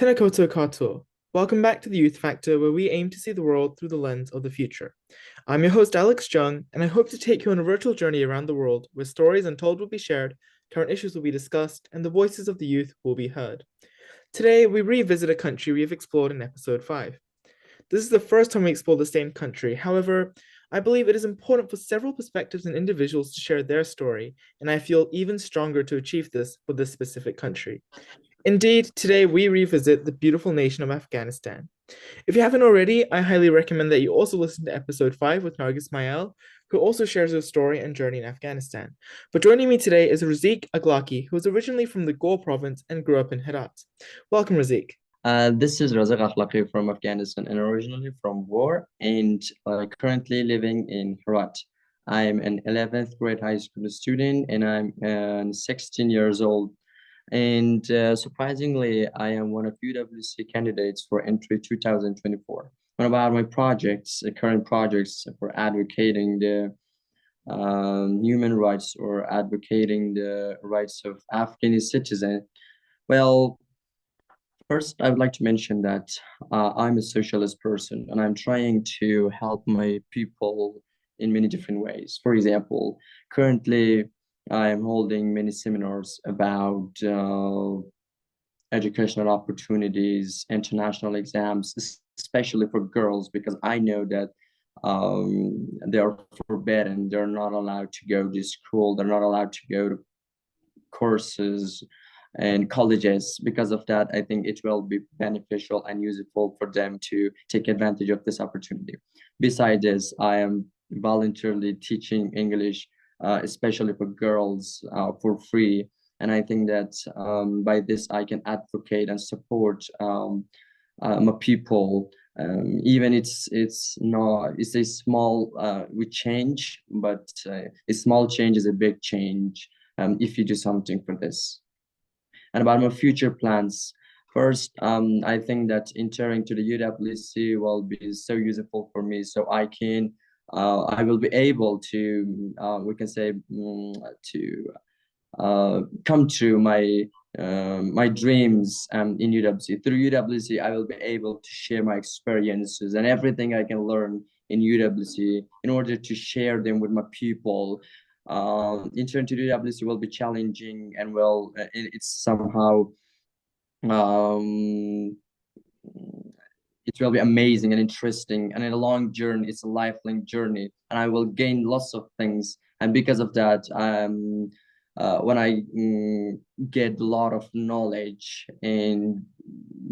Tenakoto Kato. Welcome back to the Youth Factor, where we aim to see the world through the lens of the future. I'm your host, Alex Jung, and I hope to take you on a virtual journey around the world where stories untold will be shared, current issues will be discussed, and the voices of the youth will be heard. Today, we revisit a country we have explored in episode 5. This is the first time we explore the same country. However, I believe it is important for several perspectives and individuals to share their story, and I feel even stronger to achieve this for this specific country. Indeed, today we revisit the beautiful nation of Afghanistan. If you haven't already, I highly recommend that you also listen to episode 5 with Nargis Mael, who also shares her story and journey in Afghanistan. But joining me today is Raziq Aglaki, who is originally from the Ghor province and grew up in Herat. Welcome, Raziq. This is Raziq from Afghanistan and originally from War and currently living in Herat. I'm an 11th grade high school student and I'm 16 years old. And surprisingly, I am one of UWC candidates for entry 2024. What about my projects, current projects for advocating the human rights or advocating the rights of Afghani citizens? Well, first, I would like to mention that I'm a socialist person and I'm trying to help my people in many different ways. For example, currently I am holding many seminars about educational opportunities, international exams, especially for girls, because I know that they are forbidden. They're not allowed to go to school. They're not allowed to go to courses and colleges. Because of that, I think it will be beneficial and useful for them to take advantage of this opportunity. Besides this, I am voluntarily teaching English, especially for girls, for free. And I think that by this, I can advocate and support my people. Even it's not it's a small we change, but a small change is a big change if you do something for this. And about my future plans, first, I think that entering to the UWC will be so useful for me, so I will be able to, we can say, to come true my dreams in UWC. Through UWC, I will be able to share my experiences and everything I can learn in UWC in order to share them with my people. Intern to UWC will be challenging and it's somehow um, it will be amazing and interesting and in a long journey. It's a lifelong journey and I will gain lots of things, and because of that when I get a lot of knowledge and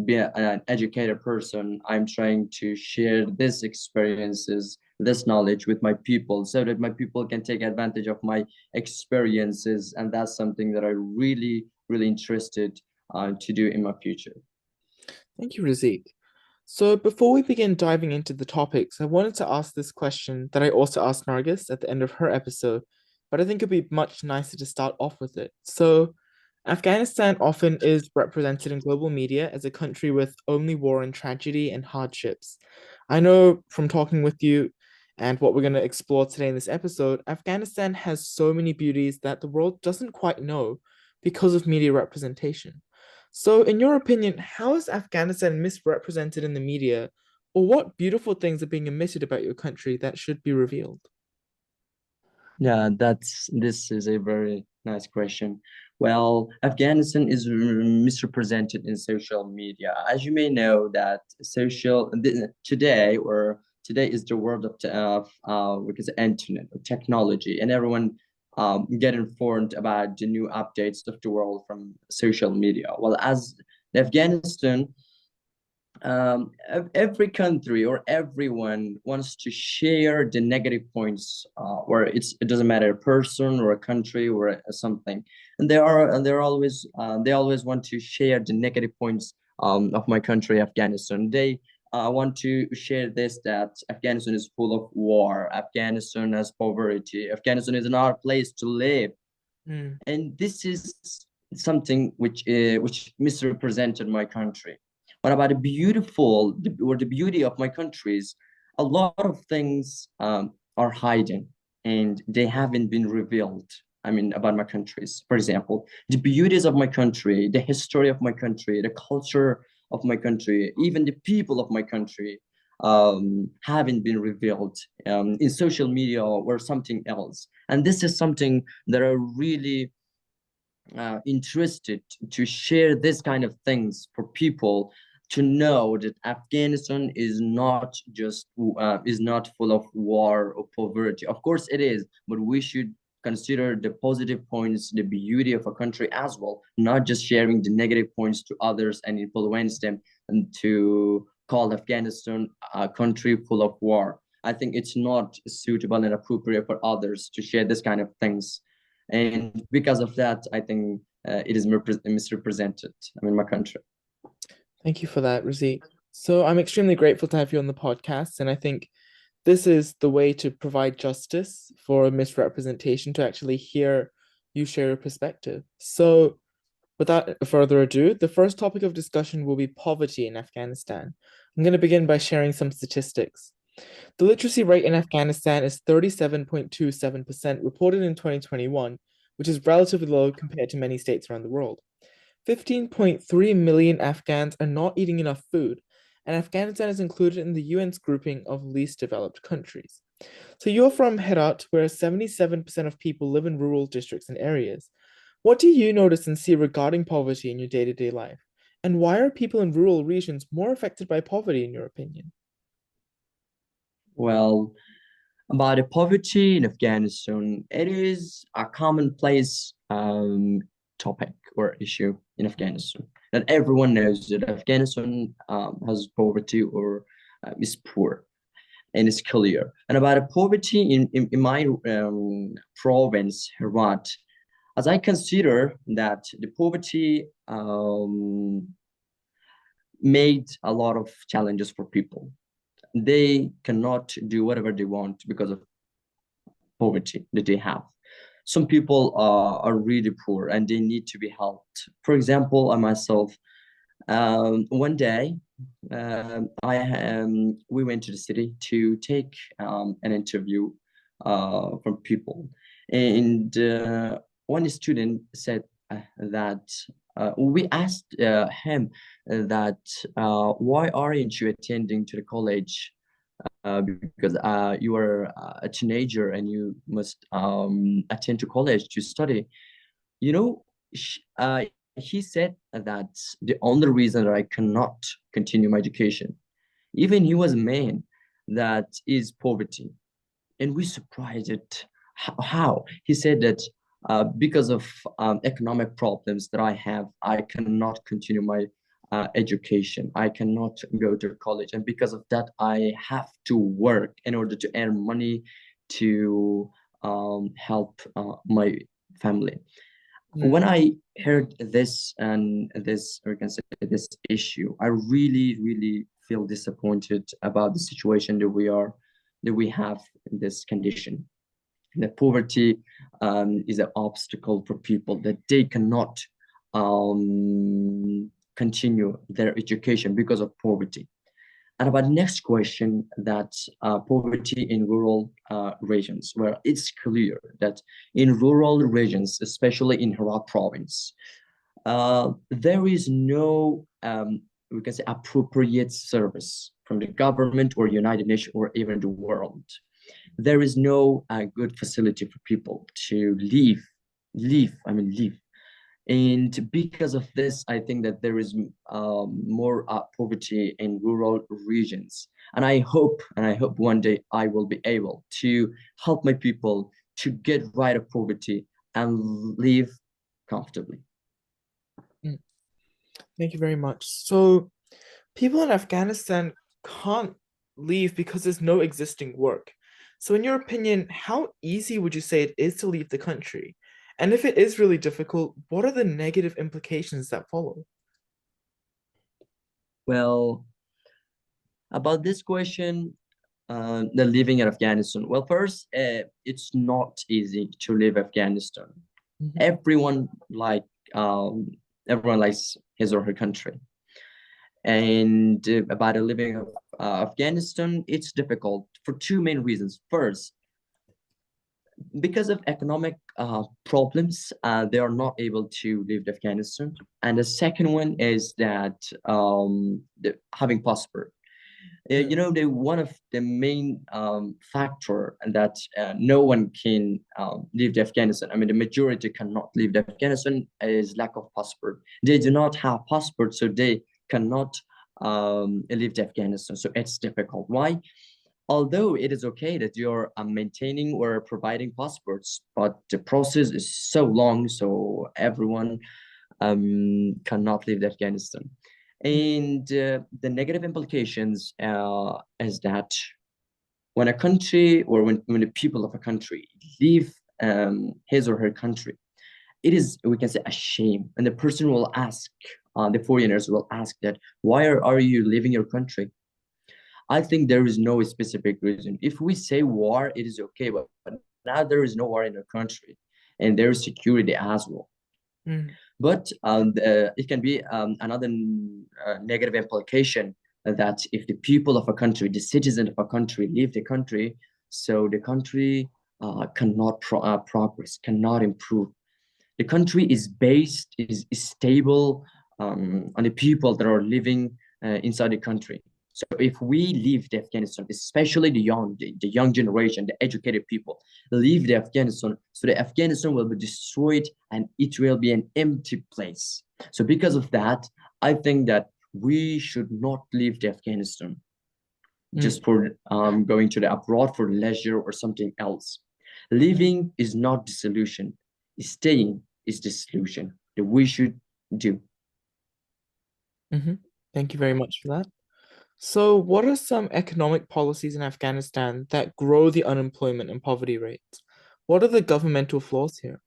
be an educated person, I'm trying to share this experiences, this knowledge with my people so that my people can take advantage of my experiences. And that's something that I really interested to do in my future. Thank you, Raziq. So, before we begin diving into the topics, I wanted to ask this question that I also asked Nargis at the end of her episode, but I think it'd be much nicer to start off with it. So, Afghanistan often is represented in global media as a country with only war and tragedy and hardships. I know from talking with you and what we're going to explore today in this episode, Afghanistan has so many beauties that the world doesn't quite know because of media representation. So, in your opinion, how is Afghanistan misrepresented in the media, or what beautiful things are being omitted about your country that should be revealed? Yeah, this is a very nice question. Well, Afghanistan is misrepresented in social media. As you may know, that today is the world of we can say internet or technology, and everyone get informed about the new updates of the world from social media. Well, as Afghanistan, every country or everyone wants to share the negative points, where it doesn't matter, a person or a country or something, and they always want to share the negative points of my country, Afghanistan. They want to share this, that Afghanistan is full of war, Afghanistan has poverty, Afghanistan is not a place to live, Mm, and this is something which misrepresented my country. What about the beauty of my countries? A lot of things are hidden and they haven't been revealed. I mean, about my countries. For example, the beauties of my country, the history of my country, the culture of my country, even the people of my country, haven't been revealed in social media or something else. And this is something that I really interested to share this kind of things for people to know that Afghanistan is not just is not full of war or poverty. Of course it is, but we should consider the positive points, the beauty of a country as well, not just sharing the negative points to others and influence them and to call Afghanistan a country full of war. I think it's not suitable and appropriate for others to share this kind of things, and because of that, I think it is misrepresented. I mean, my country. Thank you for that, Raziq. So I'm extremely grateful to have you on the podcast, and I think this is the way to provide justice for misrepresentation, to actually hear you share your perspective. So without further ado, the first topic of discussion will be poverty in Afghanistan. I'm going to begin by sharing some statistics. The literacy rate in Afghanistan is 37.27% reported in 2021, which is relatively low compared to many states around the world. 15.3 million Afghans are not eating enough food, and Afghanistan is included in the UN's grouping of least developed countries. So you're from Herat, where 77% of people live in rural districts and areas. What do you notice and see regarding poverty in your day-to-day life? And why are people in rural regions more affected by poverty, in your opinion? Well, about the poverty in Afghanistan, it is a commonplace topic or issue in Afghanistan. That everyone knows that Afghanistan has poverty or is poor, and it's clear. And about the poverty in my province, Herat, as I consider that the poverty made a lot of challenges for people. They cannot do whatever they want because of poverty that they have. Some people are really poor and they need to be helped. For example, I myself, one day, we went to the city to take an interview from people, and one student said that we asked him that why aren't you attending to the college because you are a teenager and you must attend to college to study. You know, he said that the only reason that I cannot continue my education, even he was a man, that is poverty. And we surprised it. How? He said that because of economic problems that I have, I cannot continue my education. I cannot go to college. And because of that, I have to work in order to earn money to help my family. Mm, When I heard this and this, or we can say this issue, I really, really feel disappointed about the situation that we have in this condition. That poverty is an obstacle for people that they cannot continue their education because of poverty. And about the next question, that poverty in rural regions, where it's clear that in rural regions, especially in Herat province, there is no, we can say, appropriate service from the government or United Nations or even the world. There is no good facility for people to live. And because of this, I think that there is more poverty in rural regions. And I hope one day I will be able to help my people to get rid of poverty and live comfortably. mm. Thank you very much. So people in Afghanistan can't leave because there's no existing work. So, in your opinion, how easy would you say it is to leave the country? And if it is really difficult, what are the negative implications that follow? Well, about this question, the living in Afghanistan. Well, first, it's not easy to leave Afghanistan. Mhm. Everyone like um, everyone likes his or her country, and about the living of Afghanistan, it's difficult for two main reasons. First, Because of economic problems, they are not able to leave Afghanistan. And the second one is that having passport. Mm, The one of the main factor that no one can leave Afghanistan. I mean, the majority cannot leave Afghanistan is lack of passport. They do not have passport, so they cannot leave Afghanistan. So it's difficult. Why? Although it is okay that you're maintaining or providing passports, but the process is so long, so everyone cannot leave Afghanistan. mm, And the negative implications is that when a country or when the people of a country leave his or her country, it is, we can say, a shame. And the person will ask, the foreigners will ask that, why are you leaving your country? I think there is no specific reason. If we say war, it is okay, but now there is no war in the country, and there is security as well. mm, But it can be another negative implication that if the people of a country, the citizens of a country, leave the country, so the country cannot progress, cannot improve. The country is stable on the people that are living inside the country. So if we leave the Afghanistan, especially the young generation, the educated people, leave the Afghanistan, so the Afghanistan will be destroyed and it will be an empty place. So because of that, I think that we should not leave the Afghanistan mm, just for going to the abroad for leisure or something else. Living is not the solution. Staying is the solution that we should do. hmm. Thank you very much for that. So, what are some economic policies in Afghanistan that grow the unemployment and poverty rates? What are the governmental flaws here?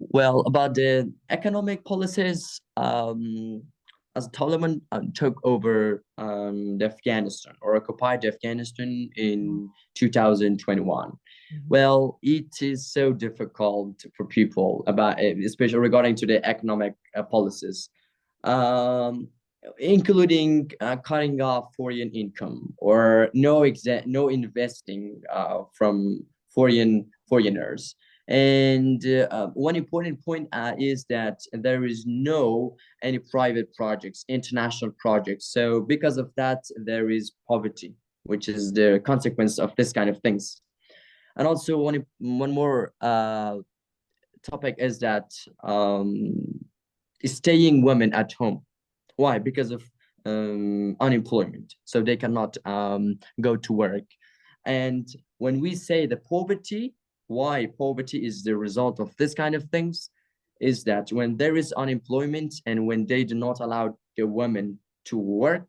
Well, about the economic policies, as Taliban took over the Afghanistan or occupied Afghanistan in 2021. Mhm. Well, it is so difficult for people about, especially regarding to the economic policies, um, including cutting off foreign income or no investing from foreigners. And one important point is that there is no any private projects, international projects. So because of that, there is poverty, which is the consequence of this kind of things. And also one more topic is that staying women at home. Why? Because of unemployment, so they cannot go to work. And when we say the poverty, why poverty is the result of this kind of things, is that when there is unemployment and when they do not allow the women to work,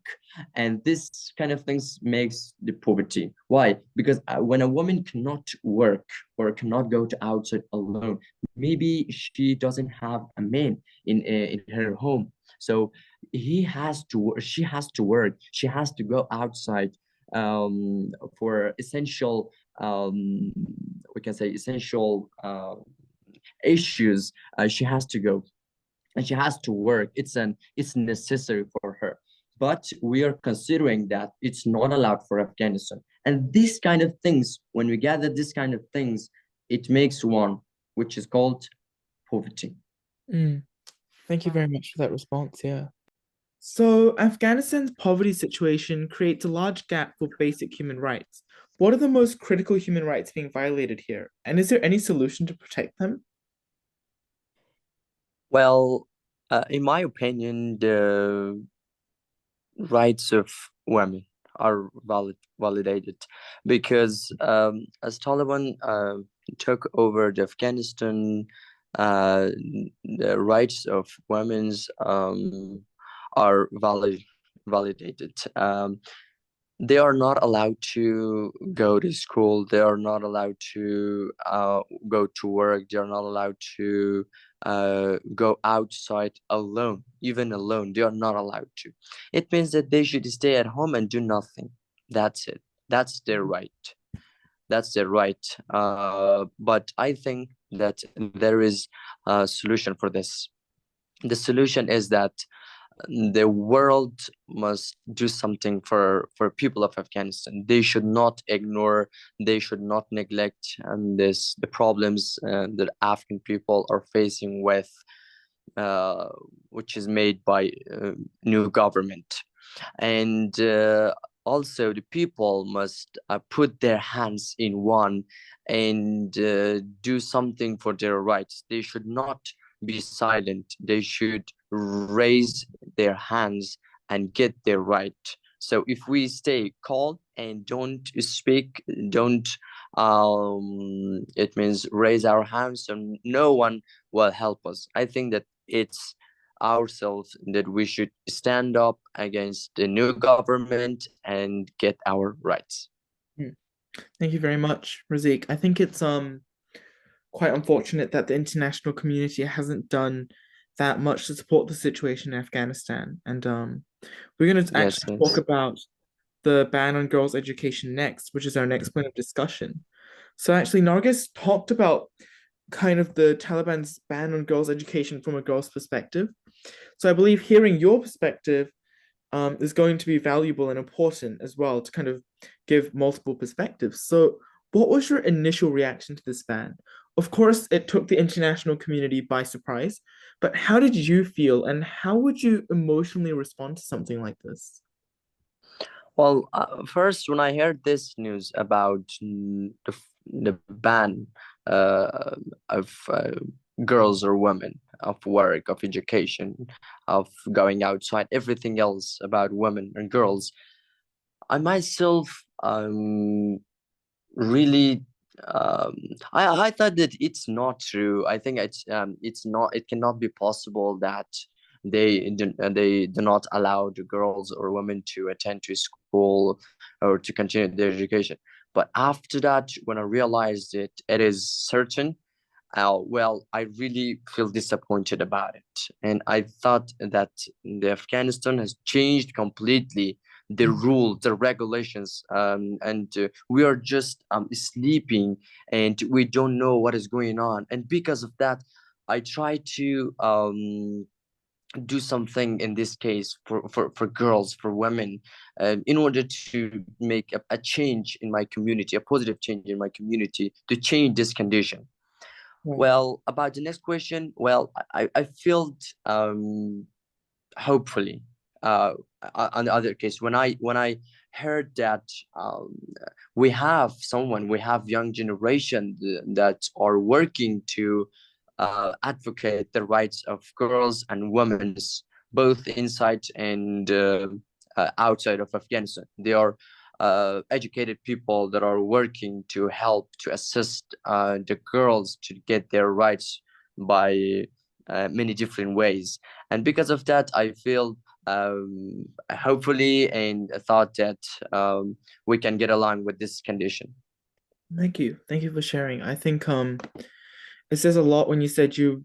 and this kind of things makes the poverty. Why? Because when a woman cannot work or cannot go to outside alone, maybe she doesn't have a man in her home, so he has to she has to work, she has to go outside for essential we can say essential issues. She has to go and she has to work. It's necessary for her, but we are considering that it's not allowed for Afghanistan. And these kind of things, when we gather this kind of things, it makes one, which is called poverty. Mm, thank you very much for that response. Yeah. So, Afghanistan's poverty situation creates a large gap for basic human rights. What are the most critical human rights being violated here? And is there any solution to protect them? Well, in my opinion, the rights of women are validated because as Taliban took over the Afghanistan, uh, the rights of women's are validated. They are not allowed to go to school. They are not allowed to go to work. They are not allowed to go outside alone, even alone. They are not allowed to. It means that they should stay at home and do nothing. That's it. That's their right. That's their right. But I think that there is a solution for this. The solution is that the world must do something for people of Afghanistan. They should not ignore, they should not neglect this the problems that Afghan people are facing with, uh, which is made by new government. And also the people must put their hands in one and do something for their rights. They should not be silent. They should raise their hands and get their right. So if we stay calm and don't speak, don't it means raise our hands, so no one will help us. I think that it's ourselves that we should stand up against the new government and get our rights. Hmm. Thank you very much, Raziq. I think it's quite unfortunate that the international community hasn't done that much to support the situation in Afghanistan. And we're going to Yes, actually talk yes. about the ban on girls' education next, which is our next point of discussion. So actually, Nargis talked about kind of the Taliban's ban on girls' education from a girl's perspective. So I believe hearing your perspective is going to be valuable and important as well to kind of give multiple perspectives. So, what was your initial reaction to this ban? Of course, it took the international community by surprise, but how did you feel and how would you emotionally respond to something like this? Well, first, when I heard this news about the ban uh, of girls or women, of work, of education, of going outside, everything else about women and girls, I myself really um I thought that it's not true. I think it's not, it cannot be possible that they do not allow the girls or women to attend to school or to continue their education. But after that, when I realized it is certain, well, I really feel disappointed about it. And I thought that the Afghanistan has changed completely the rule, the regulations, and we are just sleeping and we don't know what is going on. And because of that, I try to do something in this case for girls, for women, in order to make a change in my community, a positive change in my community to change this condition. Right. Well, about the next question, well, I felt hopefully uh on the other case when I heard that um we have young generation that are working to advocate the rights of girls and women's, both inside and outside of Afghanistan. They are educated people that are working to help to assist the girls to get their rights by many different ways. And because of that, I feel hopefully and thought that we can get along with this condition. Thank you. Thank you for sharing. I think it says a lot when you said you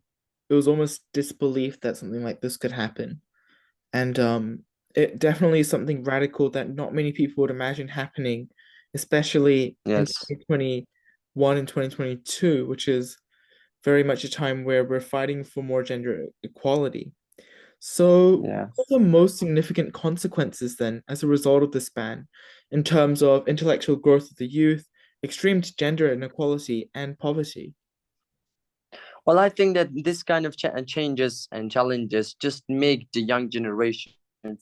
it was almost disbelief that something like this could happen. And it definitely is something radical that not many people would imagine happening, especially in Yes. 2021 and 2022, which is very much a time where we're fighting for more gender equality. So, Yeah. what are the most significant consequences then as a result of this ban in terms of intellectual growth of the youth, extreme gender inequality, and poverty? Well, I think that this kind of changes and challenges just make the young generation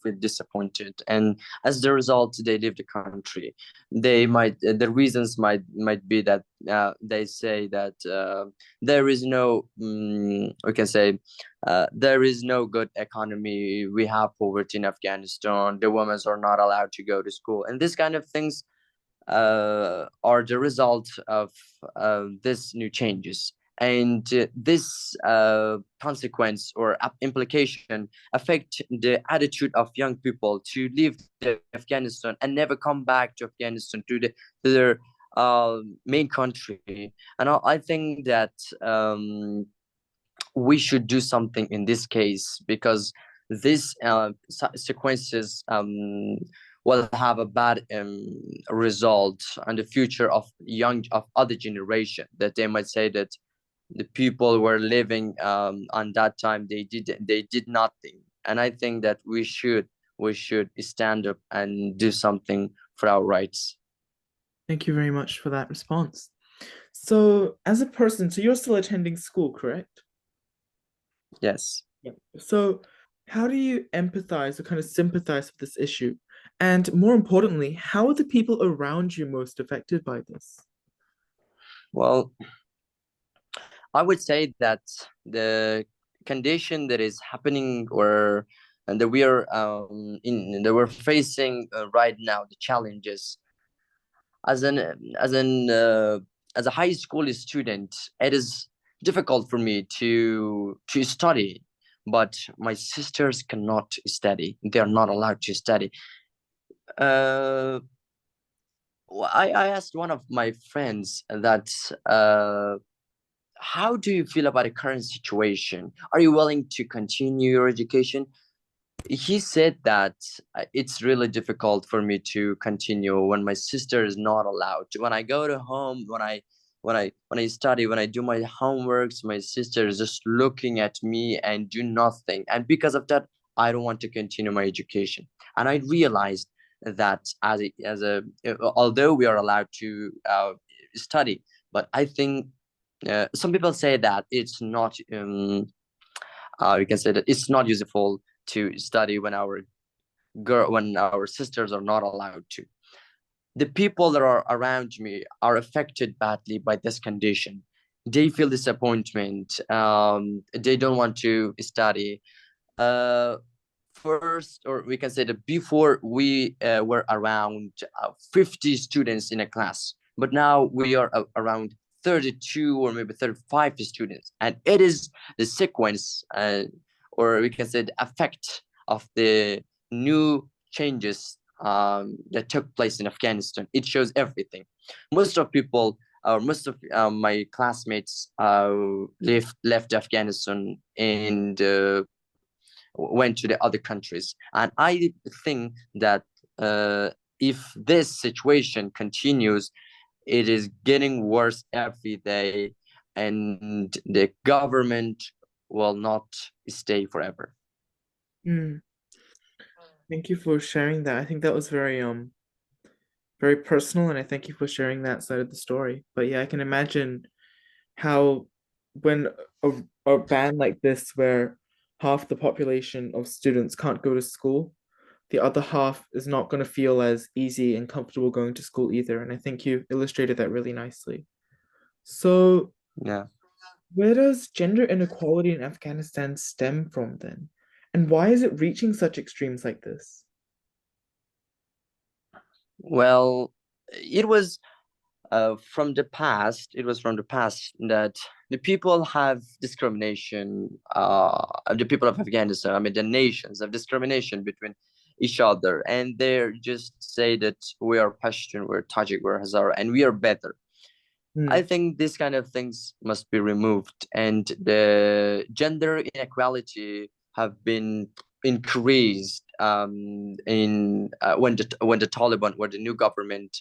feel disappointed, and as a result, they leave the country. They might the reasons might be that they say that there is no we can say there is no good economy. We have poverty in Afghanistan. The women are not allowed to go to school, and this kind of things are the result of these new changes. And this consequence or implication affect the attitude of young people to leave the Afghanistan and never come back to Afghanistan to their main country. And I think that we should do something in this case because these sequences will have a bad result on the future of young of other generation, that they might say that the people were living on that time, they did nothing. And I think that we should stand up and do something for our rights. Thank you very much for that response. So, as a person, so you're still attending school, correct? Yes. Yeah. So, how do you empathize or kind of sympathize with this issue? And more importantly, how are the people around you most affected by this? Well, I would say that the condition that is happening, or and that we are in that we're facing right now, the challenges as an as an as a high school student, it is difficult for me to study. But my sisters cannot study; they are not allowed to study. Uh, I asked one of my friends that. How do you feel about the current situation? Are you willing to continue your education? He said that it's really difficult for me to continue when my sister is not allowed to. When I go to home, when I study, when I do my homeworks, my sister is just looking at me and do nothing. And because of that, I don't want to continue my education. And I realized that although we are allowed to study, but I think some people say that it's not we can say that it's not useful to study when our sisters are not allowed to. The people that are around me are affected badly by this condition. They feel disappointment. They don't want to study. uh First, or we can say that before, we were around 50 students in a class, but now we are around 32 or maybe 35 students, and it is the sequence, or we can say the effect of the new changes that took place in Afghanistan. It shows everything. Most of people, or most of my classmates, left Afghanistan and went to the other countries. And I think that if this situation continues, it is getting worse every day, and the government will not stay forever. Hmm. Thank you for sharing that. I think that was very personal, and I thank you for sharing that side of the story. But yeah, I can imagine how when a, a ban like this, where half the population of students can't go to school, the other half is not going to feel as easy and comfortable going to school either. And I think you illustrated that really nicely. So, Yeah. where does gender inequality in Afghanistan stem from then? And why is it reaching such extremes like this? Well, it was it was from the past that the people have discrimination. The people of Afghanistan, I mean, the nations have discrimination between each other, and they just say that we are Pashtun, we're Tajik, we're Hazara, and we are better. I Hmm. think these kind of things must be removed, and the gender inequality have been increased in when the Taliban, when the new government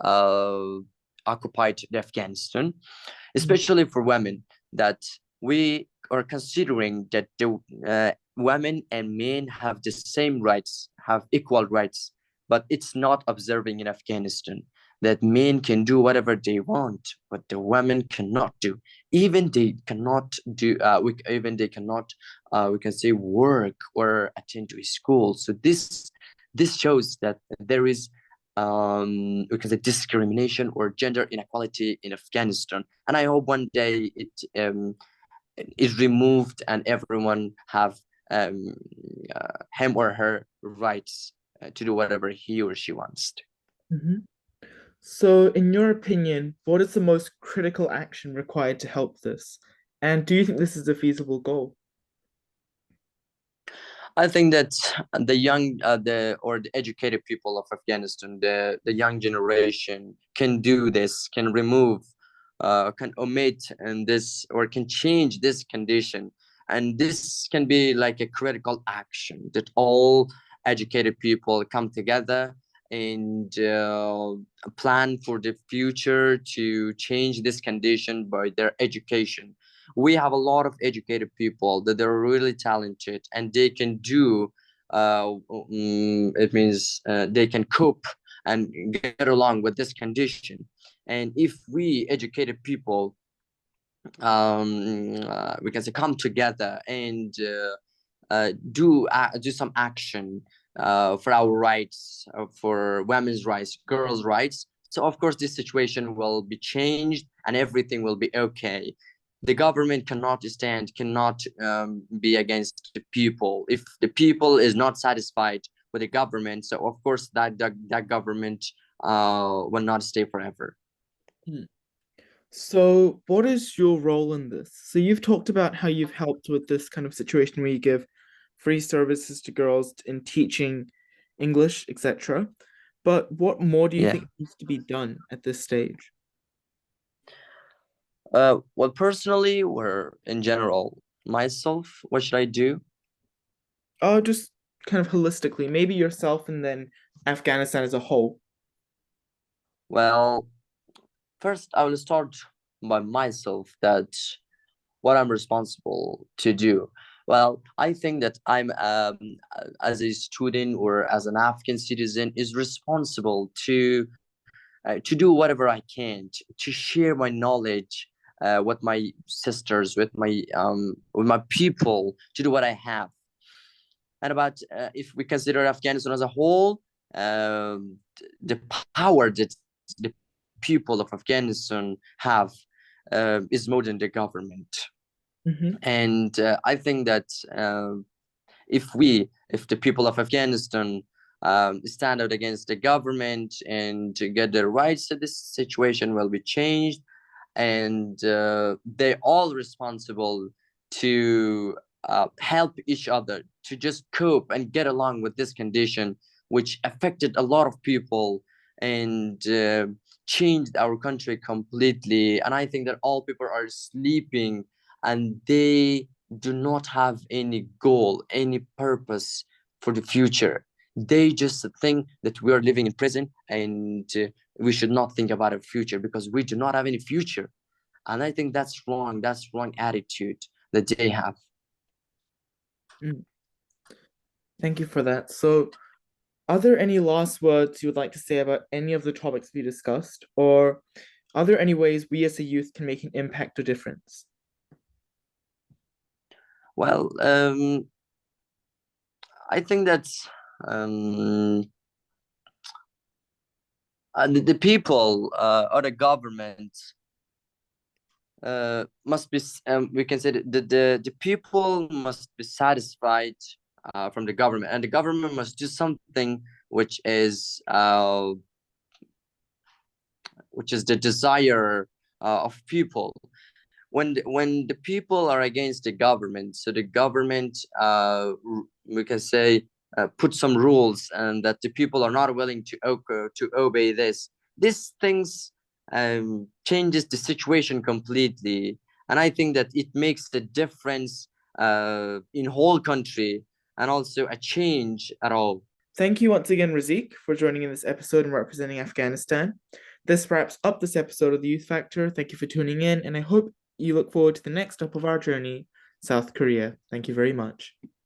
uh, occupied Afghanistan, Hmm. especially for women. That we are considering that the women and men have the same rights, have equal rights, but it's not observing in Afghanistan that men can do whatever they want, but the women cannot do. Even they cannot do. Even they cannot. We can say work or attend to a school. So this shows that there is we can say discrimination or gender inequality in Afghanistan. And I hope one day it is removed and everyone have um, him or her rights to do whatever he or she wants to. Mhm. So, in your opinion, what is the most critical action required to help this? And do you think this is a feasible goal? I think that the educated people of Afghanistan, the young generation can do this, can remove, can omit, and this or can change this condition, and this can be like a critical action that all educated people come together and plan for the future to change this condition by their education. We have a lot of educated people that they're really talented and they can do it means they can cope and get along with this condition. And if we educated people, we can say, come together and do some action for our rights, for women's rights, girls' rights. So of course this situation will be changed and everything will be okay. The government cannot be against the people. If the people is not satisfied with the government, so of course that government will not stay forever. Hmm. So, what is your role in this? So, you've talked about how you've helped with this kind of situation where you give free services to girls in teaching English, etc. But what more do you Yeah. think needs to be done at this stage? Well, personally or in general, myself, what should I do? Oh, just kind of holistically, maybe yourself and then Afghanistan as a whole. Well, first I will start by myself, that what I'm responsible to do. Well, I think that I'm as a student or as an African citizen is responsible to do whatever I can to share my knowledge with my sisters, with my people, to do what I have. And about if we consider Afghanistan as a whole, the power that the people of Afghanistan have is more than the government. Hmm. And I think that if the people of Afghanistan stand out against the government and to get their rights, so this situation will be changed, and they're all responsible to help each other to just cope and get along with this condition, which affected a lot of people and changed our country completely. And I think that all people are sleeping and they do not have any goal, any purpose for the future. They just think that we are living in prison and we should not think about a future because we do not have any future. And I think that's wrong. That's wrong attitude that they have. Mm. Thank you for that. So, are there any last words you would like to say about any of the topics we discussed, or are there any ways we as a youth can make an impact or difference? Well, I think that's um, the people or the government must be we can say that the people must be satisfied from the government, and the government must do something which is uh, which is the desire of people. When the people are against the government, so the government we can say put some rules and that the people are not willing to obey this, these things changes the situation completely. And I think that it makes the difference in whole country and also a change at all. Thank you once again, Raziq, for joining in this episode and representing Afghanistan. This wraps up this episode of the Youth Factor. Thank you for tuning in, and I hope you look forward to the next stop of our journey, South Korea. Thank you very much.